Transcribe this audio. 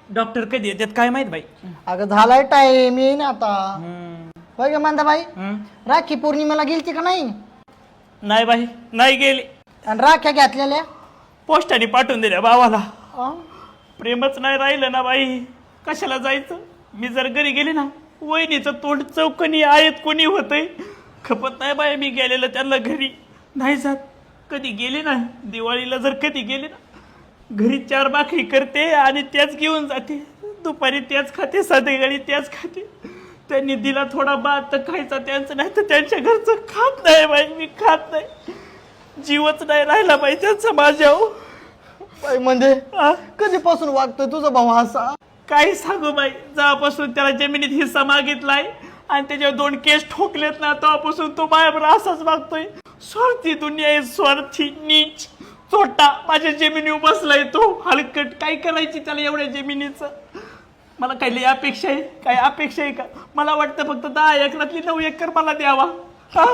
Doctor कधी येतात काय माहित बाई. अगं झालाय टाइम येईन आता. होय ग मंदाबाई, राखी पौर्णिमेला गेलती का नाही? नाही बाई नाही गेले. आणि राख्या घेतलेल्या पोस्टाने पाठवून दिल्या भावाला. अं? प्रेमच नाही राहिलं ना बाई. कशाला जायचं. मी जर घरी गेले ना वहिनीचं तोंड चौकनी आहेत कोणी होतंय खपत नाही बाई. मी गेलेलं त्यांना घरी नाही जात. कधी गेले ना दिवाळीला जर कधी गेले ना घरी 4 भाकरी करते आणि त्याच घेऊन जाते. दुपारी त्याच खाते संध्याकाळी त्याच खाते. त्यांनी दिला थोडा भात तर खायचा त्यांचं नाही तर त्यांच्या घरचं खात नाही बाई. मी खात नाही. जीवच नाही राहिला बाई त्यांचा माझ्यावर. बाई म्हणजे कधीपासून वागतोय तुझा भाऊ असा? काही सांगू बाई, जेव्हापासून त्याला जमिनीत हिस्सा मागितलाय आणि त्याच्यावर 2 केस ठोकलेत ना तेव्हापासून तो माझ्यावर असाच वागतोय. स्वार्थी दुनिया आहे, स्वार्थी नीच चोटा. माझ्या जमिनीवर बसलाय तो हलकट. काय करायची त्याला एवढ्या जमिनीचं. मला काही अपेक्षा आहे? काय अपेक्षा आहे का? मला वाटतं फक्त 10 एकरातली 9 एकर मला द्यावा. हा